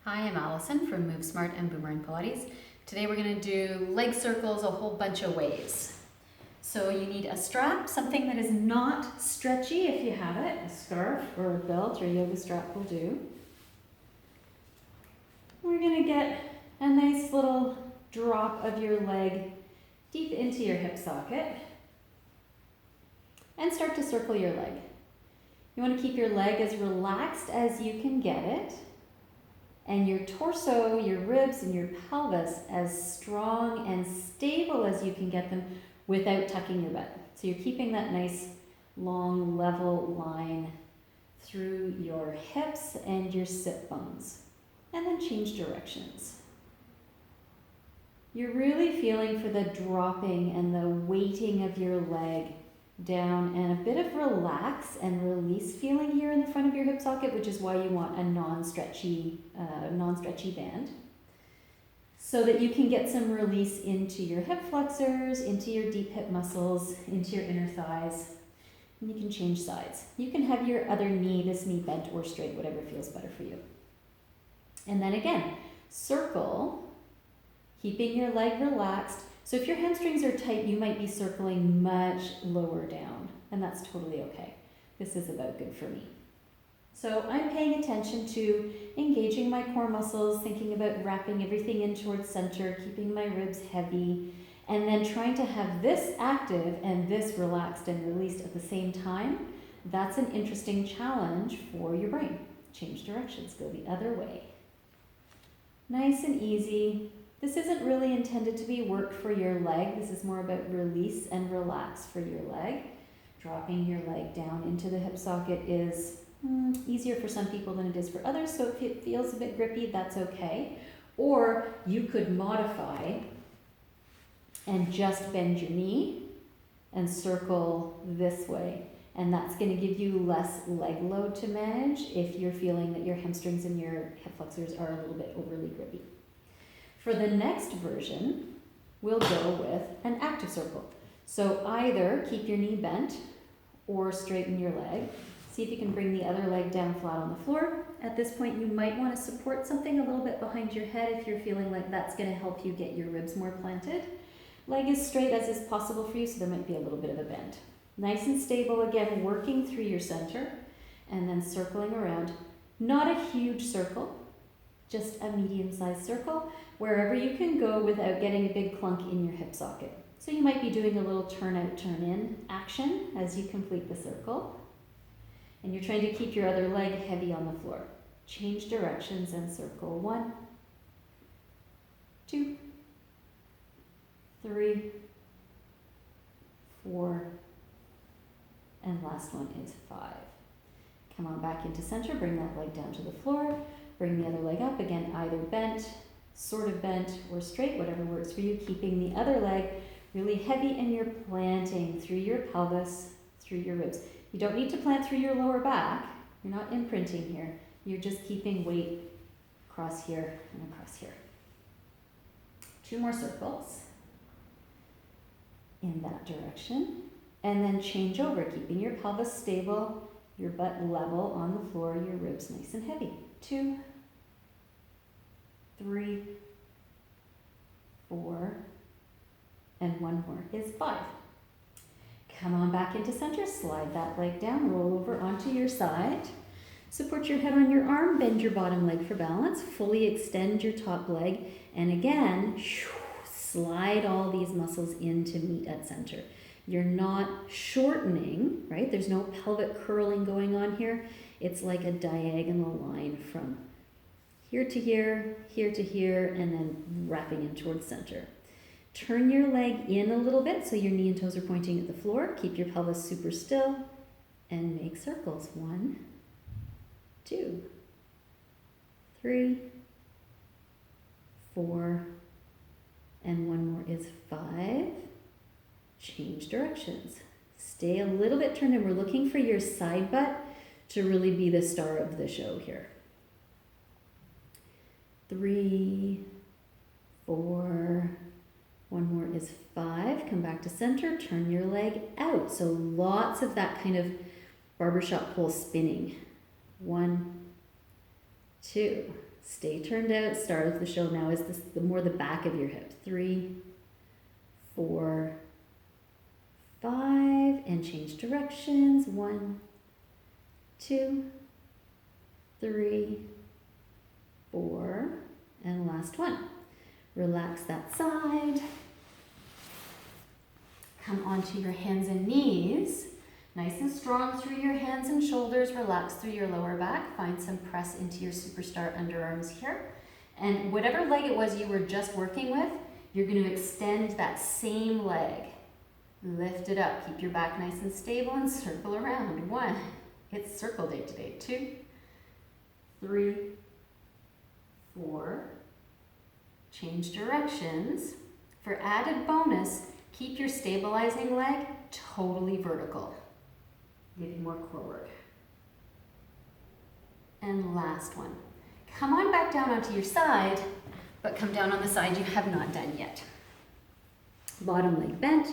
Hi, I'm Allison from Move Smart and Boomerang Pilates. Today we're going to do leg circles a whole bunch of ways. So you need a strap, something that is not stretchy if you have it. A scarf or a belt or yoga strap will do. We're going to get a nice little drop of your leg deep into your hip socket and start to circle your leg. You want to keep your leg as relaxed as you can get it, and your torso, your ribs, and your pelvis as strong and stable as you can get them without tucking your butt. So you're keeping that nice, long, level line through your hips and your sit bones. And then change directions. You're really feeling for the dropping and the weighting of your leg down, and a bit of relax and release feeling here in the front of your hip socket, which is why you want a non-stretchy band, so that you can get some release into your hip flexors, into your deep hip muscles, into your inner thighs, and you can change sides. You can have your other knee, this knee bent or straight, whatever feels better for you. And then again, circle, keeping your leg relaxed. So if your hamstrings are tight, you might be circling much lower down, and that's totally okay. This is about good for me. So I'm paying attention to engaging my core muscles, thinking about wrapping everything in towards center, keeping my ribs heavy, and then trying to have this active and this relaxed and released at the same time. That's an interesting challenge for your brain. Change directions, go the other way. Nice and easy. This isn't really intended to be work for your leg. This is more about release and relax for your leg. Dropping your leg down into the hip socket is easier for some people than it is for others, so if it feels a bit grippy, that's okay. Or you could modify and just bend your knee and circle this way. And that's going to give you less leg load to manage if you're feeling that your hamstrings and your hip flexors are a little bit overly grippy. For the next version, we'll go with an active circle. So either keep your knee bent or straighten your leg. See if you can bring the other leg down flat on the floor. At this point, you might want to support something a little bit behind your head if you're feeling like that's going to help you get your ribs more planted. Leg as straight as is possible for you, so there might be a little bit of a bend. Nice and stable, again, working through your center and then circling around. Not a huge circle, just a medium-sized circle, wherever you can go without getting a big clunk in your hip socket. So you might be doing a little turn out, turn in action as you complete the circle. And you're trying to keep your other leg heavy on the floor. Change directions and circle. 1, 2, 3, 4, and last one is 5. Come on back into center, bring that leg down to the floor, bring the other leg up, again either bent, sort of bent, or straight, whatever works for you, keeping the other leg really heavy, and you're planting through your pelvis, through your ribs. You don't need to plant through your lower back, you're not imprinting here, you're just keeping weight across here and across here. 2 more circles in that direction. And then change over, keeping your pelvis stable, your butt level on the floor, your ribs nice and heavy. 2, 3, 4, and 1 more is 5. Come on back into center, slide that leg down, roll over onto your side. Support your head on your arm, bend your bottom leg for balance, fully extend your top leg, and again, slide all these muscles in to meet at center. You're not shortening, right? There's no pelvic curling going on here. It's like a diagonal line from here to here, here to here, and then wrapping in towards center. Turn your leg in a little bit so your knee and toes are pointing at the floor. Keep your pelvis super still and make circles. 1, 2, 3, 4, and 1 more is 5. Change directions. Stay a little bit turned in. We're looking for your side butt to really be the star of the show here. 3, 4, 1 more is 5. Come back to center, turn your leg out. So lots of that kind of barbershop pole spinning. 1, 2. Stay turned out. Star of the show now is the more the back of your hip. 3, 4, 5, and change directions. 1, 2, 3, 4, and last one. Relax that side. Come onto your hands and knees. Nice and strong through your hands and shoulders. Relax through your lower back. Find some press into your superstar underarms here. And whatever leg it was you were just working with, you're going to extend that same leg. Lift it up. Keep your back nice and stable and circle around. 1. It's circle day today. 2, 3, 4. Change directions. For added bonus, keep your stabilizing leg totally vertical. Give you more core work. And last one. Come on back down onto your side, but come down on the side you have not done yet. Bottom leg bent,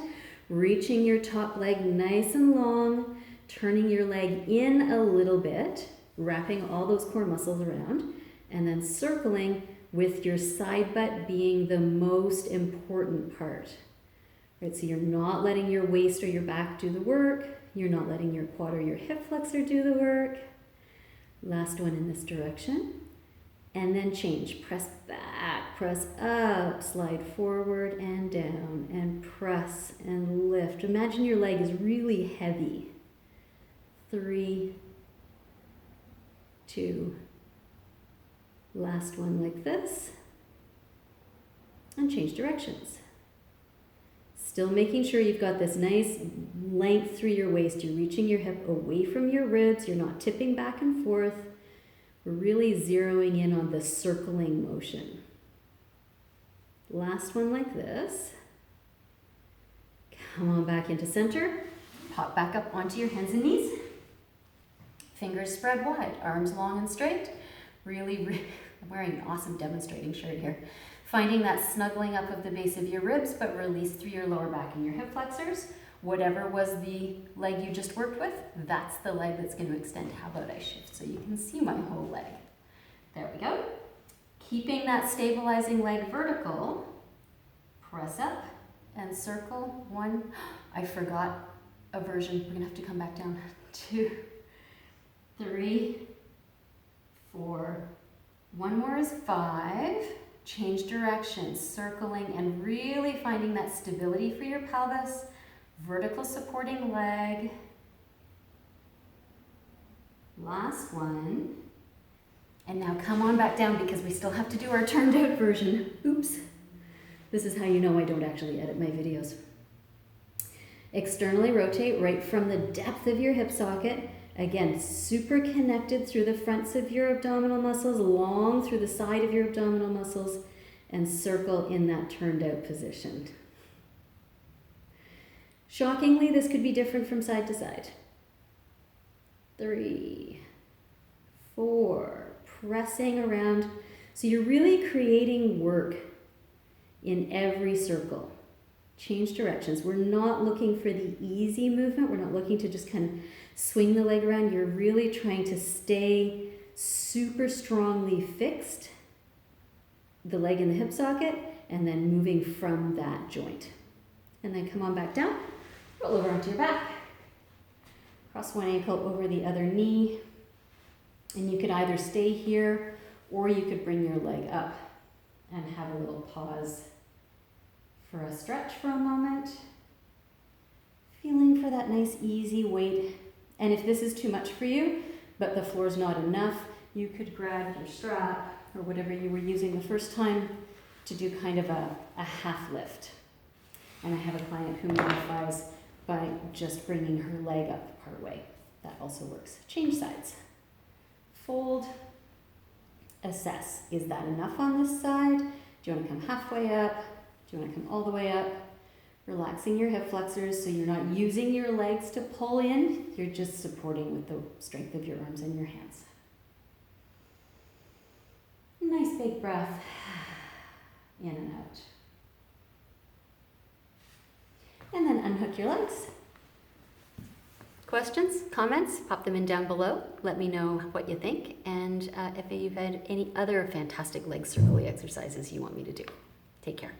reaching your top leg nice and long, turning your leg in a little bit, wrapping all those core muscles around, and then circling with your side butt being the most important part. Right, so you're not letting your waist or your back do the work. You're not letting your quad or your hip flexor do the work. Last one in this direction. And then change. Press back, press up, slide forward and down, and press and lift. Imagine your leg is really heavy. 3, 2, last one like this. And change directions. Still making sure you've got this nice length through your waist. You're reaching your hip away from your ribs. You're not tipping back and forth. We're really zeroing in on the circling motion. Last one like this. Come on back into center. Pop back up onto your hands and knees. Fingers spread wide, arms long and straight. I'm wearing an awesome demonstrating shirt here. Finding that snuggling up of the base of your ribs, but release through your lower back and your hip flexors. Whatever was the leg you just worked with, that's the leg that's going to extend. How about I shift so you can see my whole leg? There we go. Keeping that stabilizing leg vertical, press up and circle. 1, I forgot a version. We're going to have to come back down. 2, 3, 4. One more is 5. Change directions, circling and really finding that stability for your pelvis. Vertical supporting leg. Last one. And now come on back down because we still have to do our turned out version. Oops. This is how you know I don't actually edit my videos. Externally rotate right from the depth of your hip socket. Again, super connected through the fronts of your abdominal muscles, long through the side of your abdominal muscles, and circle in that turned out position. Shockingly, this could be different from side to side. 3, 4, pressing around. So you're really creating work in every circle. Change directions. We're not looking for the easy movement. We're not looking to just kind of swing the leg around. You're really trying to stay super strongly fixed, the leg in the hip socket, and then moving from that joint. And then come on back down, roll over onto your back, cross one ankle over the other knee, and you could either stay here or you could bring your leg up and have a little pause for a stretch for a moment. Feeling for that nice easy weight. And if this is too much for you, but the floor's not enough, you could grab your strap or whatever you were using the first time to do kind of a half lift. And I have a client who modifies by just bringing her leg up part way. That also works. Change sides. Fold. Assess. Is that enough on this side? Do you want to come halfway up? Do you want to come all the way up? Relaxing your hip flexors so you're not using your legs to pull in. You're just supporting with the strength of your arms and your hands. Nice big breath. In and out. And then unhook your legs. questions, comments, pop them in down below. Let me know what you think, and if you've had any other fantastic leg circle exercises you want me to do. Take care.